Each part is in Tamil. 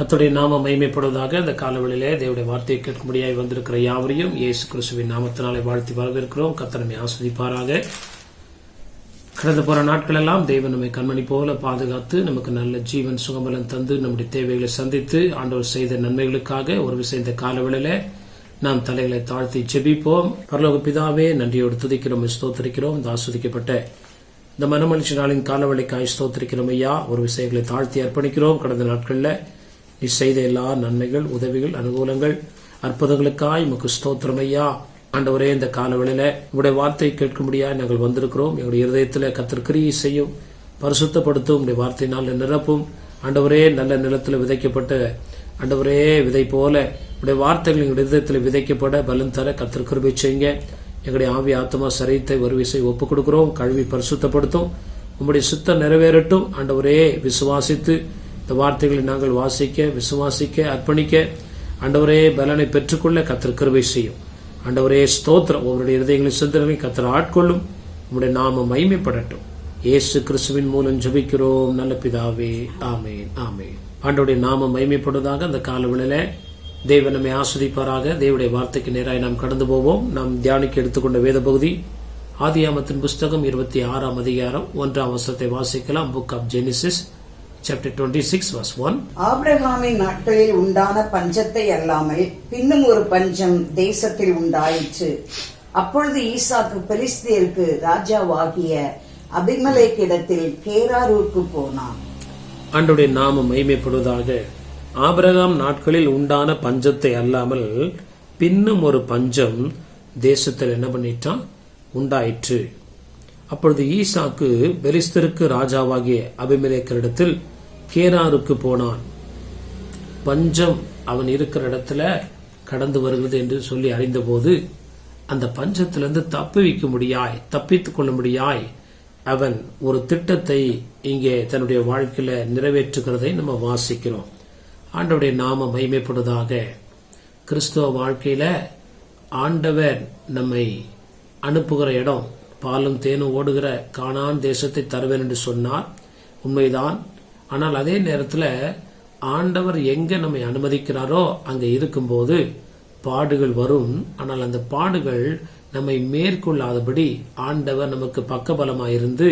கர்த்தருடைய நாமம் மகிமைப்படுவதாக. இந்த காலவெளியிலே தேவனுடைய வார்த்தையை கேட்கும்படியாய் வந்திருக்கிற யாவரையும் இயேசு கிறிஸ்துவின் நாமத்தினாலே வாழ்த்தி வரவேற்கிறோம். கர்த்தர் நம்மை ஆசீர்வதிப்பாராக. கடந்த போற நாட்கள் எல்லாம் தேவன் நம்மை கண்மணி போல பாதுகாத்து நமக்கு நல்ல ஜீவன் சுகபலம் தந்து நம்முடைய தேவைகளை சந்தித்து ஆண்டவர் செய்த நன்மைகளுக்காக ஒரு விஷயம் இந்த காலவெளியிலே நாம் தலைகளை தாழ்த்தி ஜெபிப்போம். பரலோக பிதாவே, நன்றியோடு துதிக்கிறோம், ஸ்தோத்திரிக்கிறோம். இந்த ஆஸ்வதிக்கப்பட்ட இந்த மனமனுஷ நாளின் காலவெளிக்காய் ஸ்தோத்திரிக்கிறோம் ஐயா. ஒரு விஷயங்களை தாழ்த்தி அர்ப்பணிக்கிறோம். கடந்த நாட்களில் நீ செய்த எல்லா நன்மைகள், உதவிகள், அனுகூலங்கள், அற்புதங்களுக்காய் உமக்கு ஸ்தோத்திரம் ஐயா. ஆண்டவரே, இந்த காலவெளியில உங்களுடைய வார்த்தையை கேட்கும்படியா நாங்கள் வந்திருக்கிறோம். எங்களுடைய இருதயத்தில் கர்த்தர் கிரியை செய்யும், பரிசுத்தப்படுத்தும், உங்களுடைய வார்த்தையினால் நிரப்பும். ஆண்டவரே, நல்ல நிலத்தில் விதைக்கப்பட்ட ஆண்டவரே விதை போல உடைய வார்த்தைகள் எங்களுடைய இதயத்தில் விதைக்கப்பட பலன் தர கர்த்தர் கிருபை செய்யுங்க. எங்களுடைய ஆவி ஆத்மா சரீரத்தை ஒரு விசை ஒப்புக் கொடுக்கிறோம். கழுவி பரிசுத்தப்படுத்தும். உங்களுடைய சுத்தம் நிறைவேறட்டும். ஆண்டவரே, விசுவாசித்து இந்த வார்த்தைகளை நாங்கள் வாசிக்க, விசுவாசிக்க, அர்ப்பணிக்க ஆண்டவரே பலனை பெற்றுக்கொள்ள கர்த்தர் கிருபை செய்யும். ஆண்டவரே ஸ்தோத்திரம். உங்களுடைய இருதயங்களின் சிந்தனை கர்த்தர் ஆட்கொள்ளும். உங்களுடைய நாமம் மகிமைப்படட்டும். இயேசு கிறிஸ்துவின் மூலம் ஜெபிக்கிறோம் நல்ல பிதாவே, ஆமென், ஆமென். ஆண்டவருடைய நாமம் மகிமைப்படுவதாக. அந்த காலவெளியில தேவன் நம்மை ஆஸ்வதிப்பாராக. தேவனுடைய வார்த்தைக்கு நேராய் நாம் கடந்து போவோம். நாம் தியானிக்க எடுத்துக்கொண்ட வேத பகுதி ஆதியாகமத்தின் புஸ்தகம் 26ஆம் அதிகாரம் 1ஆம் வசனத்தை வாசிக்கலாம். Book of Genesis chapter 26 verse 1. ஆபிரகாமின் நாட்களில் உண்டான பஞ்சத்தை அல்லாமல் பின்னும் ஒரு பஞ்சம் தேசத்தில் உண்டாயிற்று. அப்பொழுது ஈசாக்கு பெலிஸ்தியருக்கு ராஜாவாகிய அபிமெலேக்கிடத்தில் கேராருக்கு போனான். ஆண்டவருடைய நாமம் மகிமைப்படுவதாக. ஆபிரகாம் நாட்களில் உண்டான பஞ்சத்தை அல்லாமல் பின்னும் ஒரு பஞ்சம் தேசத்தில் என்ன பண்ணிட்டான்? உண்டாயிற்று. அப்பொழுது ஈசாக்கு பெலிஸ்தருக்கு ராஜாவாகிய அபிமெலேக்கிடத்தில் கேராருக்கு போனான். பஞ்சம் அவன் இருக்கிற இடத்துல கடந்து வருகிறது என்று சொல்லி அறிந்தபோது அந்த பஞ்சத்திலிருந்து தப்பித்துக் கொள்ளும்படியாய் அவன் ஒரு திட்டத்தை இங்கே தன்னுடைய வாழ்க்கையில நிறைவேற்றுகிறதை நம்ம வாசிக்கிறோம். ஆண்டவருடைய நாம மகிமைப்படுவதாக. கிறிஸ்துவ வாழ்க்கையில ஆண்டவர் நம்மை அனுப்புகிற இடம் பாலும் தேனும் ஓடுகிற கானான் தேசத்தை தருவேன் என்று சொன்னார். உண்மைதான். ஆனால் அதே நேரத்தில் ஆண்டவர் எங்க நம்மை அனுமதிக்கிறாரோ அங்க இருக்கும்போது பாடுகள் வரும். ஆனால் அந்த பாடுகள் நம்மை மேற்கொள்ளாதபடி ஆண்டவர் நமக்கு பக்கபலமாயிருந்து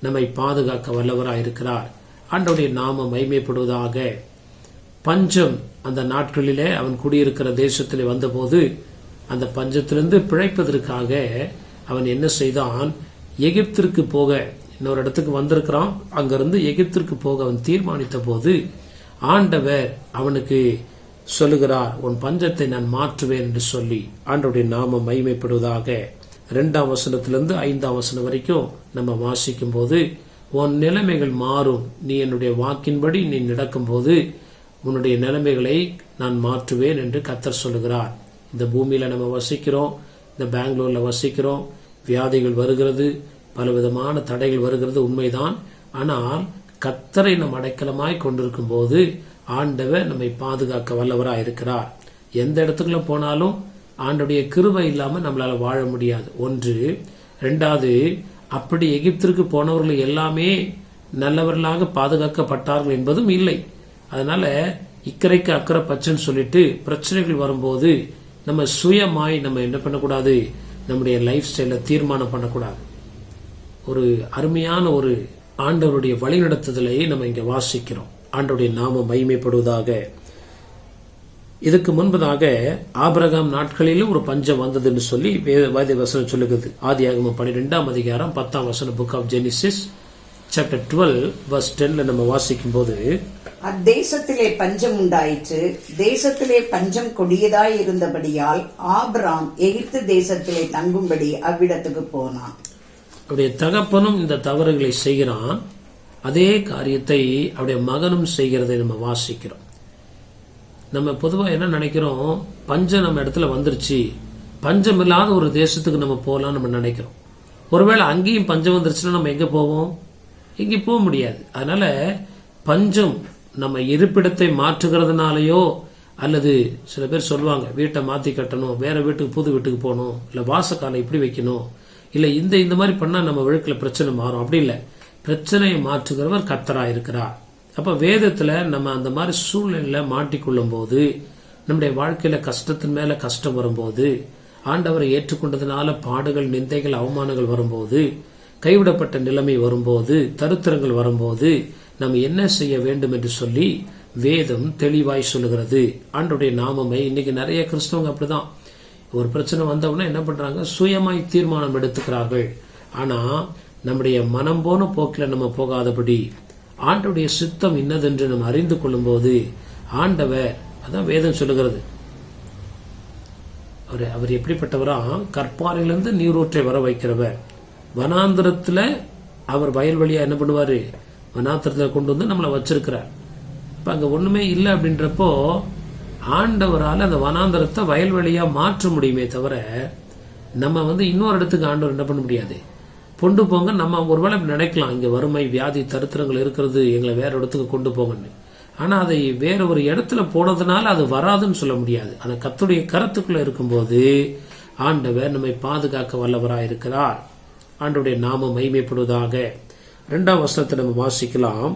நம்மை பாதுகாக்க வல்லவராயிருக்கிறார். ஆண்டவருடைய நாமம் மகிமைப்படுவதாக. பஞ்சம் அந்த நாட்களிலே அவன் குடியிருக்கிற தேசத்திலே வந்தபோது அந்த பஞ்சத்திலிருந்து பிழைப்பதற்காக அவன் என்ன செய்தான்? எகிப்திற்கு போக, இன்னொரு இடத்துக்கு வந்திருக்கிறான். அங்கிருந்து எகிப்திற்கு போக அவன் தீர்மானித்த போது ஆண்டவர் அவனுக்கு சொல்லுகிறார், உன் பஞ்சத்தை நான் மாற்றுவேன் என்று சொல்லி. ஆண்டவருடைய நாமம் மகிமைப்படுவதாக. 2ஆம் வசனத்திலிருந்து 5ஆம் வசனம் வரைக்கும் நம்ம வாசிக்கும் போது, உன் நிலைமைகள் மாறும், நீ என்னுடைய வாக்கின்படி நீ நடக்கும் போது உன்னுடைய நிலைமைகளை நான் மாற்றுவேன் என்று கர்த்தர் சொல்லுகிறார். இந்த பூமியில நம்ம வசிக்கிறோம், இந்த பெங்களூர்ல வசிக்கிறோம். வியாதிகள் வருகிறது, பலவிதமான தடைகள் வருகிறது, உண்மைதான். ஆனால் கர்த்தரை நம் அடைக்கலமாய் கொண்டிருக்கும் போது ஆண்டவர் நம்மை பாதுகாக்க வல்லவராய் இருக்கிறார். எந்த இடத்துக்குள்ள போனாலும் ஆண்டவருடைய கிருபை இல்லாம நம்மளால வாழ முடியாது. ஒன்று. 2வது, அப்படி எகிப்திற்கு போனவர்கள் எல்லாமே நல்லவர்களாக பாதுகாக்கப்பட்டார்கள் என்பதும் இல்லை. அதனால இக்கரைக்கு அக்கறை பச்சைன்னு சொல்லிட்டு பிரச்சனைகள் வரும்போது நம்ம சுயமாய் நம்ம என்ன பண்ணக்கூடாது? நம்முடைய லைஃப் ஸ்டைல தீர்மானம் பண்ணக்கூடாது. ஒரு அருமையான ஒரு ஆண்டவருடைய வழிநடத்துதலை நம்ம இங்க வாசிக்கிறோம். ஆண்டவருடைய நாமம் மகிமைப்படுவதாக. இதுக்கு முன்பதாக ஆபிரகாம் நாட்களிலும் ஒரு பஞ்சம் வந்தது என்று சொல்லி வேத வசனம் சொல்லுகிறது. ஆதியாகமம் 12ஆம் அதிகாரம் 10ஆம் வசனம், book of Genesis chapter 12 verse 10ல நம்ம வாசிக்கும் போது, அத்தேசத்திலே பஞ்சம் உண்டாயிற்று. தேசத்திலே பஞ்சம் கொடியதாய் இருந்தபடியால் ஆபிராம் எகிப்து தேசத்திலே தங்கும்படி அவ்விடத்துக்கு போனான். அவருடைய தகப்பனும் இந்த தவறுகளை செய்கிறான். அதே காரியத்தை அவருடைய மகனும் செய்கிறதை நம்ம வாசிக்கிறோம். நம்ம பொதுவா என்ன நினைக்கிறோம்? பஞ்சம் நம்ம இடத்துல வந்துருச்சு, பஞ்சம் இல்லாத ஒரு தேசத்துக்கு நம்ம போகலாம் நம்ம நினைக்கிறோம். ஒருவேளை அங்கேயும் பஞ்சம் வந்துருச்சுன்னா நம்ம எங்க போவோம்? எங்கேயும் போக முடியாது. அதனால பஞ்சம் நம்ம இருப்பிடத்தை மாற்றுகிறதுனாலயோ, அல்லது சில பேர் சொல்லுவாங்க வீட்டை மாத்தி கட்டணும், வேற வீட்டுக்கு புது வீட்டுக்கு போகணும், இல்ல வாசக்காலை இப்படி வைக்கணும், இல்ல இந்த மாதிரி பண்ணா நம்ம வழக்குல பிரச்சனை மாறும். அப்படி இல்லை. பிரச்சனையை மாற்றுகிறவர் கர்த்தராய் இருக்கிறார். அப்ப வேதத்துல நம்ம அந்த மாதிரி சூழ்நிலையில மாட்டிக்கொள்ளும் போது, நம்முடைய வாழ்க்கையில கஷ்டத்தின் மேல கஷ்டம் வரும்போது, ஆண்டவரை ஏற்றுக்கொண்டதுனால பாடுகள், நிந்தைகள், அவமானங்கள் வரும்போது, கைவிடப்பட்ட நிலைமை வரும்போது, தருத்திரங்கள் வரும்போது நம்ம என்ன செய்ய வேண்டும் என்று சொல்லி வேதம் தெளிவாய் சொல்லுகிறது. ஆண்டவருடைய நாமமே இன்னைக்கு நிறைய கிறிஸ்தவங்க அப்படிதான். ஒரு பிரச்சனை வந்தவுடனே என்ன பண்றாங்க, சுயமாய் தீர்மானம் எடுத்துக்கிறார்கள். ஆனா நம்முடைய மனம் போன போக்கில நம்ம போகாதபடி ஆண்டவருடைய சித்தம் இன்னதென்று நம்ம அறிந்து கொள்ளும் போது ஆண்டவர், அதான் வேதம் சொல்லுகிறது, அவர் எப்படிப்பட்டவரா, கற்பாறையிலிருந்து நீரூற்றை வர வைக்கிறவர். வனாந்திரத்துல அவர் வயல்வெளியா என்ன பண்ணுவாரு, வனாந்திரத்துல கொண்டு வந்து நம்மளை வச்சிருக்கிறார். இப்ப அங்க ஒண்ணுமே இல்லை அப்படின்றப்போ ஆண்டவரால் அந்த வனாந்திரத்தை வயல்வெளியா மாற்ற முடியுமே தவிர, நம்ம இன்னொரு இடத்துக்கு ஆண்டவர் என்ன பண்ண முடியாது, கொண்டு போங்க. நம்ம ஒருவேளை நினைக்கலாம், இங்க வறுமை, வியாதி, தரித்திரங்கள் இருக்கிறது, எங்களை வேற இடத்துக்கு கொண்டு போங்கன்னு. ஆனா அதை வேற ஒரு இடத்துல போனதுனால அது வராதுன்னு சொல்ல முடியாது. அந்த கர்த்தருடைய கரத்துக்குள்ள இருக்கும்போது ஆண்டவர் நம்மை பாதுகாக்க வல்லவராய் இருக்கிறார். ஆண்டவருடைய நாமம் மகிமைப்படுவதாக. 2ஆம் வசனத்தை நம்ம வாசிக்கலாம்.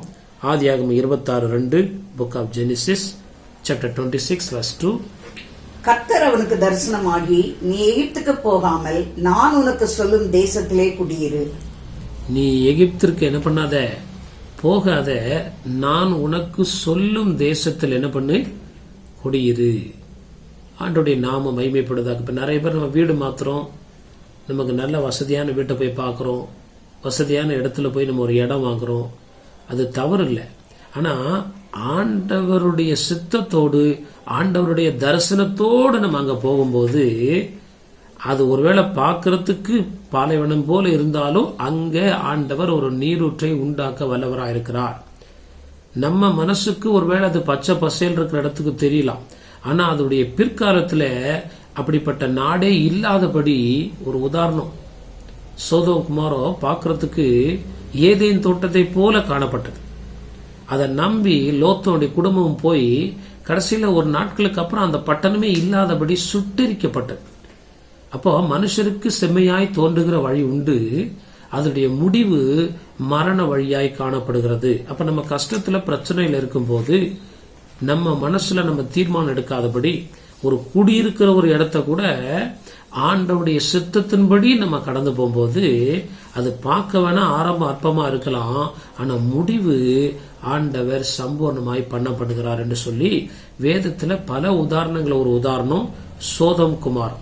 ஆதியாகமம் 26:2, book of Genesis chapter 26 verse 2. கர்த்தர் அவனுக்கு தரிசனமாகி, நீ எகிப்துக்கு போகாமல் நான் உனக்கு சொல்லும் தேசத்திலே குடியிரு. நீ எகிப்திற்கு என்ன பண்ணாத, போகாத, நான் உனக்கு சொல்லும் தேசத்தில் என்ன பண்ணு, குடியிரு. ஆண்டவருடைய நாமம் மகிமைப்படுவதாக. இப்ப நிறைய பேர் நம்ம வீடு மாத்துறோம், நமக்கு நல்ல வசதியான வீட்டை போய் பார்க்குறோம், வசதியான இடத்துல போய் நம்ம ஒரு இடம் வாங்குறோம். அது தவறு இல்லை. ஆனா ஆண்டவருடைய சித்தத்தோடு, ஆண்டவருடைய தரிசனத்தோடு நம்ம அங்க போகும்போது, அது ஒருவேளை பார்க்கறதுக்கு பாலைவனம் போல இருந்தாலும் அங்க ஆண்டவர் ஒரு நீரூற்றை உண்டாக்க வல்லவராக இருக்கிறார். நம்ம மனசுக்கு ஒருவேளை அது பச்சை பசேல் இருக்கிற இடத்துக்கு தெரியலாம். ஆனா அதோடைய பிற்காலத்துல அப்படிப்பட்ட நாடே இல்லாதபடி, ஒரு உதாரணம், சோதோம் குமாரோ பார்க்கறதுக்கு ஏதேன் தோட்டத்தை போல காணப்பட்டது. அதை நம்பி லோத்தோடைய குடும்பம் போய் கடைசியில ஒரு நாட்களுக்கு அப்புறம் அந்த பட்டணமே இல்லாதபடி சுட்டெரிக்கப்பட்டது. அப்போ மனுஷருக்கு செம்மையாய் தோன்றுகிற வழி உண்டு, அதனுடைய முடிவு மரண வழியாய் காணப்படுகிறது. அப்ப நம்ம கஷ்டத்துல பிரச்சனையில இருக்கும்போது நம்ம மனசுல நம்ம தீர்மானம் எடுக்காதபடி, ஒரு குடியிருக்கிற ஒரு இடத்த கூட ஆண்டவருடைய சித்தத்தின்படி நம்ம கடந்து போகும்போது, அது பார்க்க வேணா ஆரம்ப அற்பமா இருக்கலாம், ஆனா முடிவு ஆண்டவர் சம்பூர்ணமாய் பண்ணப்படுகிறார் என்று சொல்லி வேதத்துல பல உதாரணங்கள். ஒரு உதாரணம் சோதம் குமார்.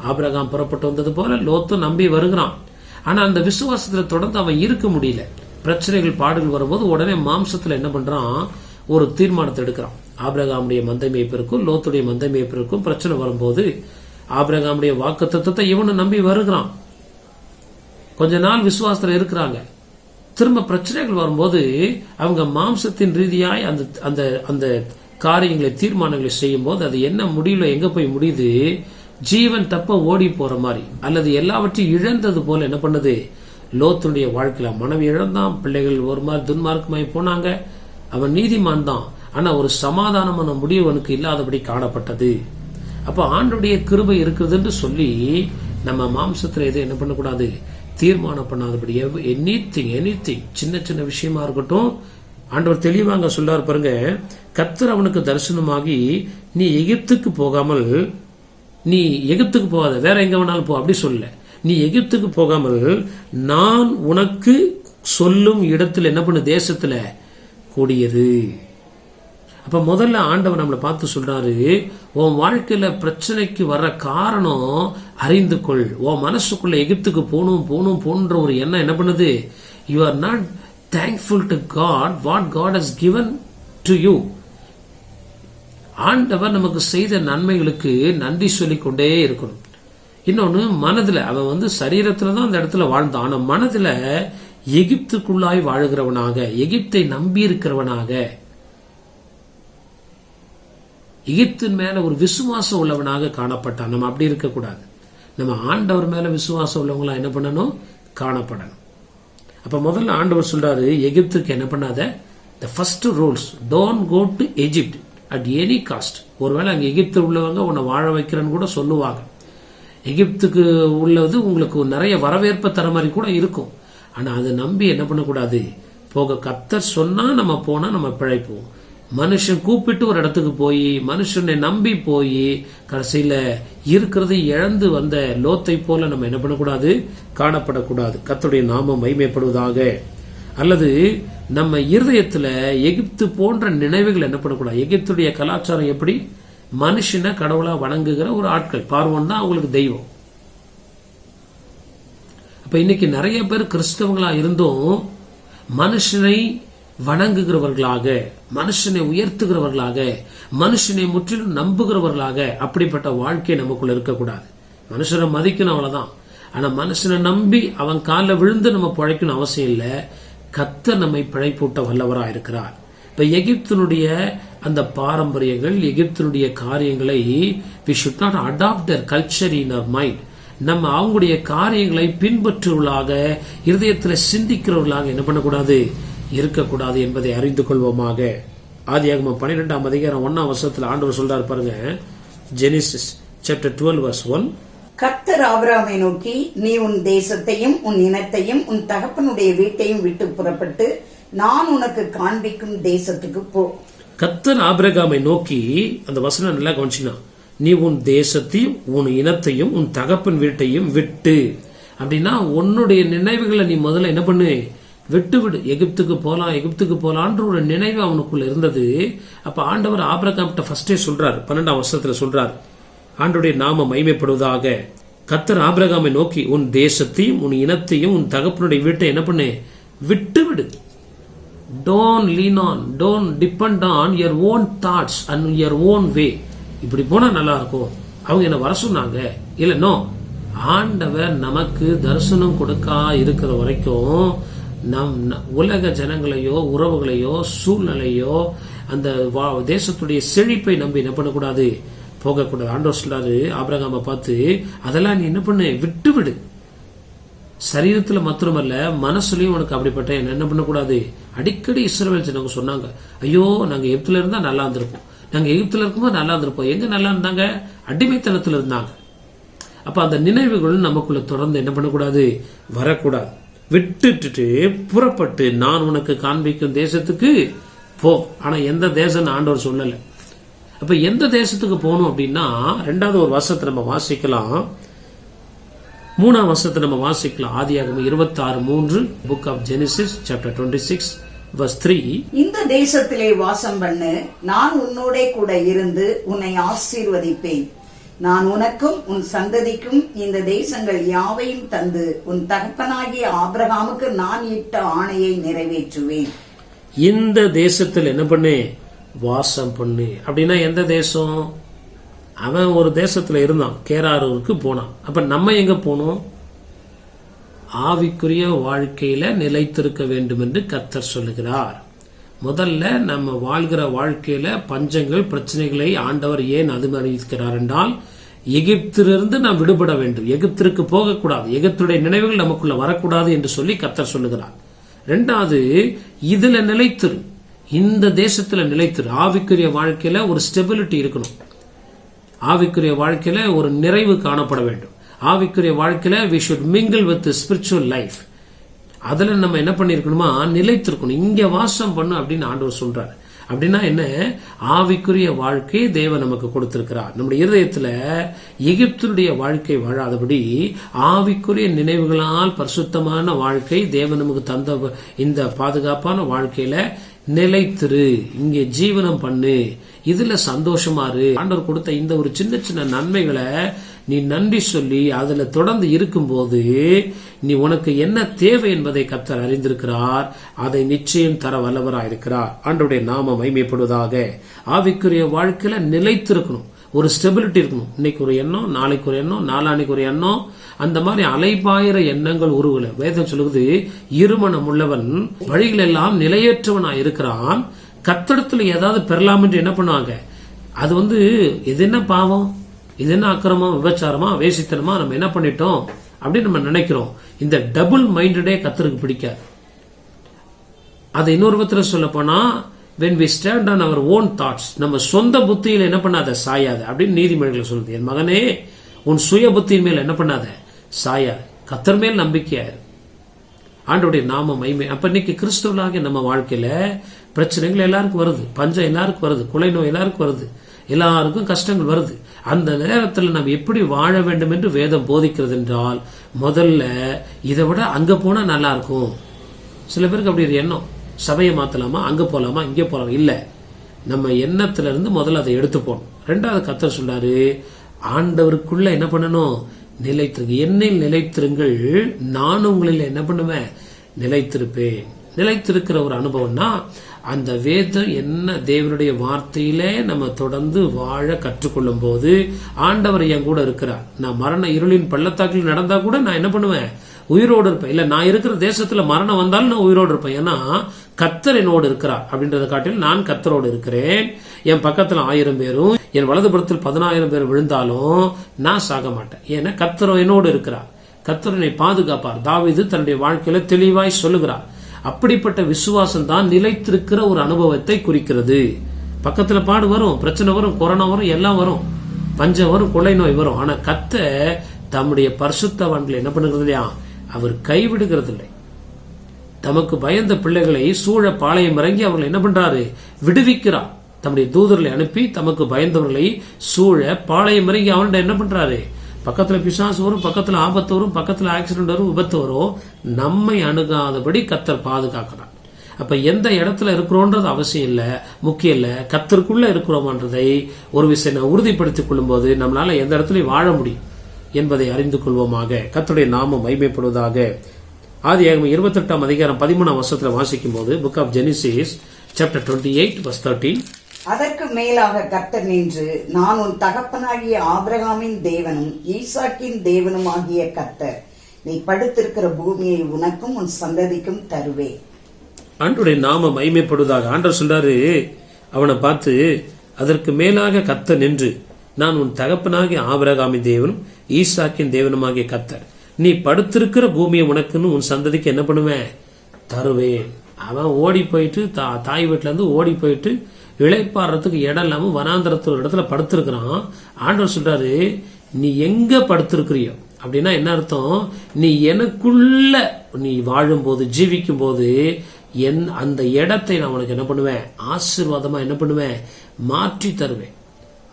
ஆபிரகாம் புறப்பட்டு வந்தது போல லோத்து நம்பி வருகிறான். ஆனா அந்த விசுவாசத்துல தொடர்ந்து அவன் இருக்க முடியல. பிரச்சனைகள், பாடுகள் வரும்போது உடனே மாம்சத்துல என்ன பண்றான், ஒரு தீர்மானத்தை எடுக்கிறான். ஆபிரகாமுடைய மந்தை மேய்ப்பிற்கும் லோத்துடைய மந்தை மேய்ப்பிற்கும் பிரச்சனை வரும்போது ஆபிரகாமுடைய வாக்குத்தத்தத்தை இவனு நம்பி வருகிறான். கொஞ்ச நாள் விசுவாசத்துல இருக்கிறாங்க. திரும்ப பிரச்சனைகள் வரும்போது அவங்க மாம்சத்தின் ரீதியாய் அந்த அந்த காரியங்களை, தீர்மானங்களை செய்யும் போது அது என்ன முடியல, எங்க போய் முடியுது, ஜீவன் தப்ப ஓடி போற மாதிரி, அல்லது எல்லாவற்றையும் இழந்தது போல என்ன பண்ணுது, லோத்துடைய வாழ்க்கையில மனைவி இழந்தான், பிள்ளைகள் ஒரு மாதிரி துன்மார்க்கமாய் போனாங்க. அவன் நீதிமான் தான், ஆனா ஒரு சமாதானமான முடிவு அவனுக்கு இல்லாதபடி காணப்பட்டது. அப்ப ஆண்டவருடைய கிருபை இருக்குதுன்னு சொல்லி நம்ம மாம்சத்துல எதை என்ன பண்ணக்கூடாது, தீர்மானம் பண்ணாதபடி. எனிதிங் சின்ன சின்ன விஷயமா இருக்கட்டும், ஆண்டவர் தெளிவாங்க சொல்றாரு பாருங்க. கர்த்தர் அவனுக்கு தரிசனமாகி, நீ எகிப்துக்கு போகாமல், நீ எகிப்துக்கு போகாத, வேற எங்க வேணாலும் போ, அப்படி சொல்ல. நீ எகிப்துக்கு போகாமல் நான் உனக்கு சொல்லும் இடத்துல என்ன பண்ணு, தேசத்துல கூடியது. அப்ப முதல்ல ஆண்டவர் நம்மளை பார்த்து சொல்றாரு, உன் வாழ்க்கையில பிரச்சனைக்கு வர்ற காரணம் அறிந்து கொள். உன் மனசுக்குள்ள எகிப்துக்கு போகணுன்ற ஒரு எண்ணம் என்ன பண்ணுது, you are not thankful to God what God has given to you. ஆண்டவர் நமக்கு செய்த நன்மைகளுக்கு நன்றி சொல்லிக் கொண்டே இருக்கணும். இன்னொன்னு, மனதுல அவன் சரீரத்துல தான் அந்த இடத்துல வாழ்ந்தான், ஆனா மனதுல எகிப்துக்குள்ளாய் வாழுகிறவனாக, எகிப்தை நம்பி இருக்கிறவனாக, எகிப்தின் மேல ஒரு விசுவாசம் உள்ளவனாக காணப்பட்டான். நம்ம அப்படி இருக்கக்கூடாது. நம்ம ஆண்டவர் மேல விசுவாசம் உள்ளவங்களா என்ன பண்ணணும், காணப்படணும். அப்ப முதல்ல ஆண்டவர் சொல்றாரு, எகிப்துக்கு என்ன பண்ணாத, the first rules, don't go to Egypt at any cost. ஒருவேளை அங்க எகிப்து உள்ளவங்க உன்னை வாழ வைக்கிறேன்னு கூட சொல்லுவாங்க. எகிப்துக்கு உள்ளது உங்களுக்கு நிறைய வரவேற்பை தர மாதிரி கூட இருக்கும். ஆனா அதை நம்பி என்ன பண்ணக்கூடாது, போக கர்த்தர் சொன்னா நம்ம போனா நம்ம பிழைப்போம். மனுஷன் கூப்பிட்டு ஒரு இடத்துக்கு போய் மனுஷனை நம்பி போய் கடைசியில இருக்கிறது இழந்து வந்த லோத்தை போல நம்ம என்ன பண்ணக்கூடாது, காணப்படக்கூடாது. கர்த்தருடைய நாமம் மகிமைப்படுவதாக. அல்லது நம்ம இருதயத்துல எகிப்து போன்ற நினைவுகள் என்ன பண்ணக்கூடாது. எகிப்துடைய கலாச்சாரம் எப்படி, மனுஷனை கடவுளா வணங்குகிற ஒரு ஆட்கள். பார்வோன் தான் அவங்களுக்கு தெய்வம். அப்ப இன்னைக்கு நிறைய பேர் கிறிஸ்தவங்களா இருந்தும் மனுஷனை வணங்குகிறவர்களாக, மனுஷனை உயர்த்துகிறவர்களாக, மனுஷனை முற்றிலும் நம்புகிறவர்களாக அப்படிப்பட்ட வாழ்க்கை நமக்குள்ள இருக்கக்கூடாது. மனுஷனை மதிக்கணும் அவ்வளவுதான். ஆனா மனுஷனை நம்பி அவன் காலில் விழுந்து நம்ம பிழைக்கணும் அவசியம் இல்லை. கர்த்தர் நம்மை பிழைப்பூட்ட வல்லவரா இருக்கிறார். இப்ப எகிப்தினுடைய அந்த பாரம்பரியங்கள், எகிப்தினுடைய காரியங்களை we should not adopt their culture in our mind. நம்ம அவங்களுடைய காரியங்களை பின்பற்றுவர்களாக, இருதயத்தில் சிந்திக்கிறவர்களாக என்ன பண்ணக்கூடாது, இருக்கக்கூடாது என்பதை அறிந்து கொள்வோமாக. ஆதியாகமம் 12ஆம் அதிகாரம் 1ஆம் வசனத்தில் ஆண்டவர் சொல்றாரு பாருங்க. Genesis chapter 12 verse 1. கர்த்தர் ஆபிரகாமை நோக்கி, நீ உன் தேசத்தையும் உன் இனத்தையும் உன் தகப்பனுடைய வீட்டையும் விட்டு புறப்பட்டு நான் உனக்கு காண்பிக்கும் தேசத்துக்கு போ. கர்த்தர் ஆபிரகாமை நோக்கி, அந்த வசனம் நல்லா கவனிச்சினா, நீ உன் தேசத்தையும் உன் இனத்தையும் உன் தகப்பன் வீட்டையும் விட்டு, அப்படின்னா உன்னுடைய நினைவுகளை நீ முதல்ல என்ன பண்ணு, விட்டு விடு. எகிப்துக்கு போலாம், எகிப்துக்கு போலான்ற ஒரு நினைவு அவனுக்குள்ள இருந்தது. அப்ப ஆண்டவர் ஆபிரகாம்கிட்ட ஃபர்ஸ்டே சொல்றாரு, 12ஆம் வசனத்துல சொல்றாரு, ஆண்டவருடைய நாமம் மகிமைப்படுவதாக. கர்த்தர் ஆபிரகாமை நோக்கி, உன் தேசத்தையும் உன் இனத்தையும் உன் தகப்பனுடைய வீட்டை என்ன பண்ணு, விட்டு விடு. Don't lean on, don't depend on your own thoughts and your own way. இப்படி போனா நல்லா இருக்கும், அவங்க என்ன வர சொன்னாங்க, இல்ல நோ. ஆண்டவர் நமக்கு தரிசனம் கொடுக்கா இருக்கிற வரைக்கும் நம் உலக ஜனங்களையோ உறவுகளையோ சூழ்நிலையோ அந்த தேசத்துடைய செழிப்பை நம்பி என்ன பண்ணக்கூடாது, போகக்கூடாது. ஆண்டவர் சொல்றாரு ஆபிரகாமை பார்த்து, அதெல்லாம் நீ என்ன பண்ணு, விட்டு விடு. சரீரத்துல மாத்திரமல்ல மனசுலயும் உனக்கு அப்படிப்பட்ட என்ன பண்ணக்கூடாது. அடிக்கடி இஸ்ரவேல் ஜனங்க சொன்னாங்க, ஐயோ நாங்க எகிப்துல இருந்தா நல்லா இருந்திருப்போம், நாங்க எகிப்துல இருக்கும்போது நல்லா இருந்திருப்போம். எங்க நல்லா இருந்தாங்க, அடிமைத்தனத்துல இருந்தாங்க. அப்ப அந்த நினைவுகள் நமக்குள்ள தொடர்ந்து என்ன பண்ணக்கூடாது, வரக்கூடாது. விட்டுட்டு புறப்பட்டு நான் உனக்கு காண்பிக்கும் தேசத்துக்கு போ. ஆனா எந்த தேசம் ஆண்டவர் சொல்லல. அப்ப எந்த தேசத்துக்கு போகணும் அப்படின்னா, 2வது ஒரு வசனத்தை நம்ம வாசிக்கலாம், 3ஆம் வசனத்தை நம்ம வாசிக்கலாம். ஆதியாகமம் 26:3, book of Genesis chapter 26 verse 3. இந்த தேசத்திலே வாசம் பண்ணு, நான் உன்னோடே கூட இருந்து உன்னை ஆசீர்வதிப்பேன். நான் உனக்கும் உன் சந்ததிக்கும் இந்த தேசங்கள் யாவையும் தந்து உன் தகப்பனாகிய ஆபிரகாமுக்கு நான் இட்ட ஆணையை நிறைவேற்றுவேன். இந்த தேசத்தில் என்ன பண்ணு, வாசம் பண்ணு. அப்படின்னா எந்த தேசம், அவன் ஒரு தேசத்துல இருந்தான், கேராரூருக்கு போனான். அப்ப நம்ம எங்க போனோம், ஆவிக்குரிய வாழ்க்கையில நிலைத்திருக்க வேண்டும் என்று கர்த்தர் சொல்லுகிறார். முதல்ல நம்ம வாழ்கிற வாழ்க்கையில பஞ்சங்கள் பிரச்சனைகளை ஆண்டவர் ஏன் அனுமதிக்கிறார் என்றால், எகிப்திலிருந்து நாம் விடுபட வேண்டும், எகிப்திற்கு போகக்கூடாது, எகிப்துடைய நினைவுகள் நமக்குள்ள வரக்கூடாது என்று சொல்லி கர்த்தர் சொல்லுகிறார். 2வது, இதுல நிலைத்திரு, இந்த தேசத்துல நிலைத்திரு. ஆவிக்குரிய வாழ்க்கையில ஒரு ஸ்டெபிலிட்டி இருக்கணும், ஆவிக்குரிய வாழ்க்கையில ஒரு நிறைவு காணப்பட வேண்டும். ஆவிக்குரிய வாழ்க்கையில we should mingle with the spiritual life. அதுல நம்ம என்ன பண்ணிருக்கணுமா, நிலைத்திருக்கணும். இங்க வாசம் பண்ணு அப்படின்னு ஆண்டவர் சொல்றாரு. அப்படின்னா என்ன, ஆவிக்குரிய வாழ்க்கை தேவன் நமக்கு கொடுத்திருக்கிறார். நம்முடைய இருதயத்துல எகிப்தினுடைய வாழ்க்கை வாழாதபடி ஆவிக்குரிய நினைவுகளால் பரிசுத்தமான வாழ்க்கை தேவன் நமக்கு தந்த இந்த பாதுகாப்பான வாழ்க்கையில நிலைத்திரு, இங்கே ஜீவனம் பண்ணு, இதுல சந்தோஷமாரு. ஆண்டவர் கொடுத்த இந்த ஒரு சின்ன சின்ன நன்மைகளை நீ நன்றி சொல்லி அதுல தொடர்ந்து இருக்கும்போது நீ உனக்கு என்ன தேவை என்பதை கர்த்தர் அறிந்திருக்கிறார். அதை நிச்சயம் தர வல்லவராயிருக்கிறார். ஆண்டவருடைய நாமம் மகிமைப்படுவதாக. ஆவிக்குரிய வாழ்க்கையில நிலைத்திருக்கணும், ஒரு ஸ்டெபிலிட்டி இருக்கணும். இன்னைக்கு ஒரு எண்ணம், நாளைக்கு ஒரு எண்ணம், நாளானைக்கு ஒரு எண்ணம், அந்த மாதிரி அலைபாயிர எண்ணங்கள் உருவல. வேதம் சொல்லுது, இருமனம் உள்ளவன் வழிகள் எல்லாம் நிலையற்றவனா இருக்கிறான். கர்த்தரிடத்துல ஏதாவது பெறலாம் என்று என்ன பண்ணுவாங்க, அது இது என்ன பாவம், இது என்ன அக்கிரமம், விபச்சாரமா, வேசித்தனமா, நம்ம என்ன பண்ணிட்டோம் அப்படின்னு நம்ம நினைக்கிறோம். இந்த டபுள் மைண்டடே கர்த்தருக்கு பிடிக்காது. அது இன்னொரு விதத்துல சொல்ல போனா, when we stand on our own thoughts, நம்ம சொந்த புத்தியில என்ன பண்ணாத, சாயாத அப்படின்னு நீதிமொழிகள் சொல்லுது. என் மகனே, உன் சுய புத்தியின் மேல என்ன பண்ணாத, சாயாத, கர்த்தர் மேல் நம்பிக்கையாயிரு. ஆண்டவருடைய நாம மகிமை. அப்ப இன்னைக்கு கிறிஸ்துவலாக நம்ம வாழ்க்கையில பிரச்சனைகள் எல்லாருக்கும் வருது, பஞ்சம் எல்லாருக்கும் வருது, கொலை நோய் எல்லாருக்கும் வருது, எல்லாருக்கும் கஷ்டங்கள் வருது. அந்த நேரத்தில் நாம் எப்படி வாழ வேண்டும் என்று வேதம் போதிக்கிறது என்றால், முதல்ல இதை விட அங்க போனா நல்லா இருக்கும். சில பேருக்கு அப்படி ஒரு எண்ணம், சபையை மாத்தலாமா, அங்க போலாமா, இங்கே போலாமா. இல்ல, நம்ம எண்ணத்துல இருந்து முதல்ல அதை எடுத்துப்போம். ரெண்டாவது கர்த்தர் சொல்றாரு, ஆண்டவருக்குள்ள என்ன பண்ணணும், நிலைத்திருக்கு. என்னில் நிலைத்திருங்கள், நான் உங்களில் என்ன பண்ணுவேன், நிலைத்திருப்பேன். நிலைத்திருக்கிற ஒரு அனுபவம்னா அந்த வேதம் என்ன தேவனுடைய வார்த்தையிலே நம்ம தொடர்ந்து வாழ கற்றுக்கொள்ளும் போது ஆண்டவர் என் கூட இருக்கிறார். நான் மரண இருளின் பள்ளத்தாக்கில் நடந்தா கூட நான் என்ன பண்ணுவேன், உயிரோடு இருப்பேன். இல்ல, நான் இருக்கிற தேசத்துல மரணம் வந்தாலும் நான் உயிரோடு இருப்பேன். ஏன்னா கர்த்தர் என்னோடு இருக்கிறார் அப்படின்றத காட்டில் நான் கர்த்தரோடு இருக்கிறேன். என் பக்கத்துல 1000 பேரும் என் வலதுபுறத்தில் 10000 பேர் விழுந்தாலும் நான் சாக மாட்டேன். ஏன்னா கர்த்தர் என்னோடு இருக்கிறார், கர்த்தர் என்னை பாதுகாப்பார். தாவீது தன்னுடைய வாழ்க்கையில தெளிவாய் சொல்லுகிறார். அப்படிப்பட்ட விசுவாசம் தான் நிலைத்திருக்கிற ஒரு அனுபவத்தை குறிக்கிறது. பக்கத்துல பாடு வரும், பிரச்சனை வரும், கொரோனா வரும், எல்லாம் வரும், பஞ்சம் வரும், கொள்ளை நோய் வரும். ஆனா கர்த்தர் தம்முடைய பரிசுத்தவான்களை என்ன பண்ணுகிறது இல்லையா, அவர் கைவிடுகிறது இல்லை. தமக்கு பயந்த பிள்ளைகளை சூழ பாளையம் இறங்கி அவர்களை என்ன பண்றாரு, விடுவிக்கிறார். தம்முடைய தூதர்களை அனுப்பி தமக்கு பயந்தவர்களை சூழ பாளையம் இறங்கி அவன்கிட்ட என்ன பண்றாரு, பக்கத்துல பிசாசு வரும், பக்கத்துல ஆபத்து வரும், பக்கத்துல ஆக்சிடென்ட் வரும், விபத்து வரும், நம்மை அணுகாதபடி கர்த்தர் பாதுகாக்கிறார். அப்ப எந்த இடத்துல இருக்கிறோன்றது அவசியம் இல்ல, முக்கியம் இல்ல, கர்த்தருக்குள்ள இருக்கிறோம்ன்றதை ஒரு விஷயம் உறுதிப்படுத்திக் கொள்ளும் போது நம்மளால எந்த இடத்துலயும் வாழ முடியும் என்பதை அறிந்து கொள்வோமாக. கர்த்தருடைய நாமம் மகிமைப்படுவதாக. ஆதியாகமம் 28 அதிகாரம் 13 வசனத்துல வாசிக்கும் போது, book of Genesis chapter 28 verse 13, அதற்கு மேலாக கர்த்தர் நின்று, நான் உன் தகப்பனாகிய ஆபிரகாமின் தேவனும் ஈசாக்கின் தேவனும் ஆகிய கர்த்தர், நீ படுத்திருக்கிற பூமியை உனக்கும் உன் சந்ததிக்கும் தருவேன். ஆண்டவருடைய நாமம் மகிமைப்படுவதாக. ஆண்டவர் சொல்றாரு அவனை பார்த்து, அதற்கு மேலாக கர்த்தர் நின்று, நான் உன் தகப்பனாகிய ஆபிரகாமின் தேவனும் ஈசாக்கின் தேவனுமாகிய கர்த்தர், நீ படுத்திருக்கிற பூமியை உனக்குன்னு உன் சந்ததிக்கு என்ன பண்ணுவேன், தருவேன். அவன் ஓடி போயிட்டு தாய் வீட்டுல இருந்து ஓடி போயிட்டு இளைப்பாடுறதுக்கு இடம் இல்லாம வனாந்தரத்து ஒரு இடத்துல படுத்திருக்கிறான். ஆண்டவர் சொல்றாரு, நீ எங்க படுத்திருக்கிறியோ அப்படின்னா என்ன அர்த்தம், நீ எனக்குள்ள நீ வாழும் போது ஜீவிக்கும் போது அந்த இடத்தை நான் உனக்கு என்ன பண்ணுவேன், ஆசீர்வாதமா என்ன பண்ணுவேன், மாற்றி தருவேன்.